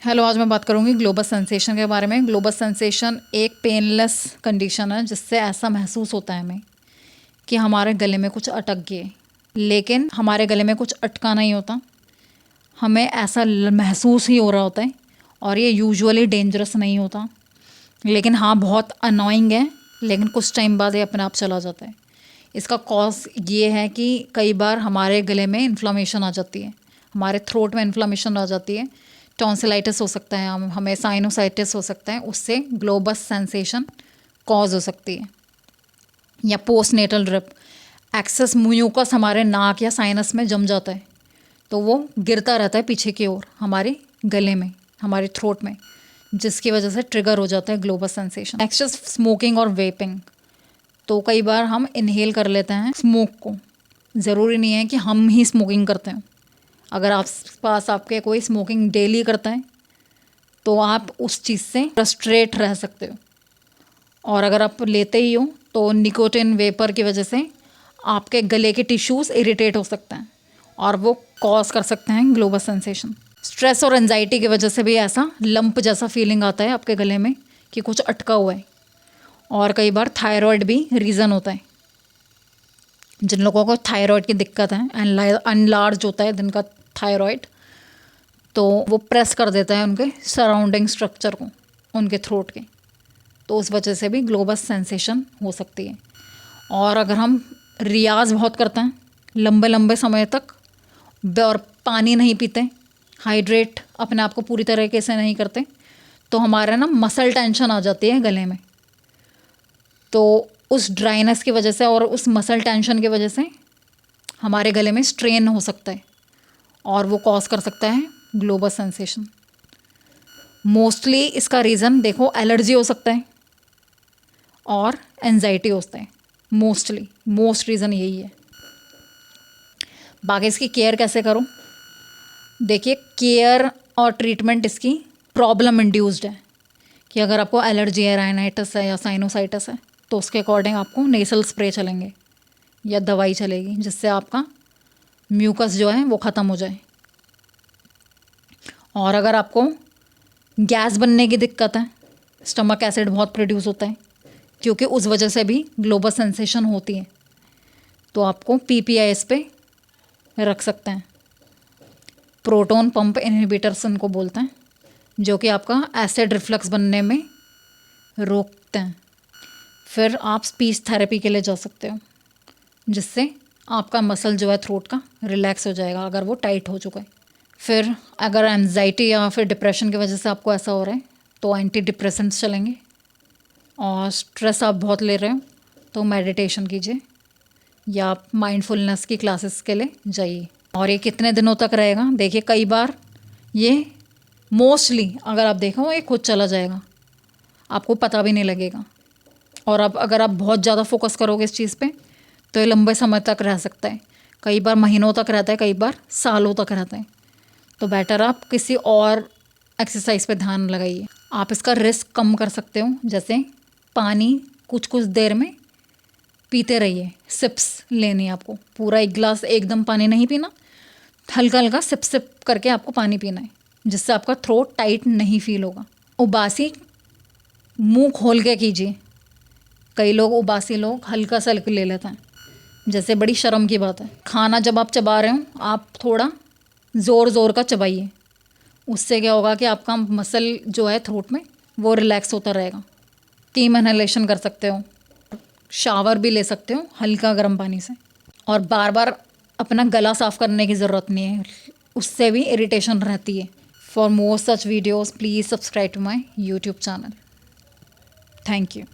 Hello, आज मैं बात करूंगी ग्लोबस सेंसेशन के बारे में। ग्लोबस सेंसेशन एक पेनलेस कंडीशन है जिससे ऐसा महसूस होता है हमें कि हमारे गले में कुछ अटक गए, लेकिन हमारे गले में कुछ अटका नहीं होता। हमें ऐसा महसूस ही हो रहा होता है और ये यूजुअली डेंजरस नहीं होता, लेकिन हाँ बहुत अनोइंग है। लेकिन कुछ टाइम बाद ये अपने आप चला जाता है। इसका कॉज ये है कि कई बार हमारे गले में इन्फ्लामेशन आ जाती है, हमारे थ्रोट में इन्फ्लामेशन आ जाती है। टॉन्सिलाइटिस हो सकता है, हमें साइनोसाइटिस हो सकता है, उससे ग्लोबस सेंसेशन कॉज हो सकती है। या पोस्टनेटल ड्रिप, एक्सेस म्यूकस हमारे नाक या साइनस में जम जाता है तो वो गिरता रहता है पीछे की ओर हमारे गले में, हमारे थ्रोट में, जिसकी वजह से ट्रिगर हो जाता है globus sensation. Next is smoking और वेपिंग। तो कई बार हम इनहेल कर लेते हैं स्मोक को। ज़रूरी नहीं है कि हम ही स्मोकिंग करते हैं। अगर आप पास आपके कोई स्मोकिंग डेली करता है तो आप उस चीज़ से फ्रस्ट्रेट रह सकते हो। और अगर आप लेते ही हो तो निकोटिन वेपर की वजह से आपके गले के टिश्यूज़ इरिटेट हो सकते हैं और वो कॉज कर सकते हैं ग्लोबस सेंसेशन। स्ट्रेस और एंजाइटी की वजह से भी ऐसा लंप जैसा फीलिंग आता है आपके गले में कि कुछ अटका हुआ है। और कई बार थायराइड भी रीज़न होता है। जिन लोगों को थायराइड की दिक्कत है, अनलार्ज होता है जिनका थायराइड, तो वो प्रेस कर देता है उनके सराउंडिंग स्ट्रक्चर को, उनके थ्रोट के, तो उस वजह से भी ग्लोबस सेंसेशन हो सकती है। और अगर हम रियाज बहुत करते हैं लंबे लंबे समय तक और पानी नहीं पीते, हाइड्रेट अपने आप को पूरी तरीके से नहीं करते, तो हमारा ना मसल टेंशन आ जाती है गले में। तो उस ड्राइनेस की वजह से और उस मसल टेंशन की वजह से हमारे गले में स्ट्रेन हो सकता है और वो कॉज कर सकता है ग्लोबस सेंसेशन। मोस्टली इसका रीज़न देखो एलर्जी हो सकता है और एंजाइटी होता है। मोस्ट रीज़न यही है। बाकी इसकी केयर कैसे करो? देखिए, केयर और ट्रीटमेंट इसकी प्रॉब्लम इंड्यूस्ड है कि अगर आपको एलर्जी है, राइनाइटिस है या साइनोसाइटिस है, तो उसके अकॉर्डिंग आपको नेसल स्प्रे चलेंगे या दवाई चलेगी जिससे आपका म्यूकस जो है वो ख़त्म हो जाए। और अगर आपको गैस बनने की दिक्कत है, स्टमक एसिड बहुत प्रोड्यूस होता है क्योंकि उस वजह से भी ग्लोबस सेंसेशन होती है, तो आपको PPIs पे रख सकते हैं। प्रोटोन पंप इनहिबिटर्स उनको बोलते हैं, जो कि आपका एसिड रिफ्लक्स बनने में रोकते हैं। फिर आप स्पीच थेरेपी के लिए जा सकते हो, जिससे आपका मसल जो है थ्रोट का रिलैक्स हो जाएगा अगर वो टाइट हो चुका है। फिर अगर एंजाइटी या फिर डिप्रेशन की वजह से आपको ऐसा हो रहा है तो एंटी डिप्रेसेंट्स चलेंगे। और स्ट्रेस आप बहुत ले रहे हो तो मेडिटेशन कीजिए या आप माइंडफुलनेस की क्लासेस के लिए जाइए। और ये कितने दिनों तक रहेगा? देखिए, कई बार ये मोस्टली अगर आप देखो ये खुद चला जाएगा, आपको पता भी नहीं लगेगा। और अब अगर आप बहुत ज़्यादा फोकस करोगे इस चीज़ पे तो ये लंबे समय तक रह सकता है। कई बार महीनों तक रहता है, कई बार सालों तक रहता है। तो बेटर आप किसी और एक्सरसाइज पे ध्यान लगाइए। आप इसका रिस्क कम कर सकते हो, जैसे पानी कुछ कुछ देर में पीते रहिए। सिप्स लेनी है आपको, पूरा एक गिलास एकदम पानी नहीं पीना, हल्का हल्का सिप सिप करके आपको पानी पीना है, जिससे आपका थ्रोट टाइट नहीं फील होगा। उबासी मुंह खोल के कीजिए। कई लोग उबासी लोग हल्का सा ले लेते हैं, जैसे बड़ी शर्म की बात है। खाना जब आप चबा रहे हो आप थोड़ा ज़ोर का चबाइए। उससे क्या होगा कि आपका मसल जो है थ्रोट में वो रिलैक्स होता रहेगा। स्टीम इनहेलेशन कर सकते हो, शावर भी ले सकते हो हल्का गर्म पानी से। और बार बार अपना गला साफ़ करने की ज़रूरत नहीं है, उससे भी इरिटेशन रहती है। For more such videos please subscribe to my YouTube channel. Thank you.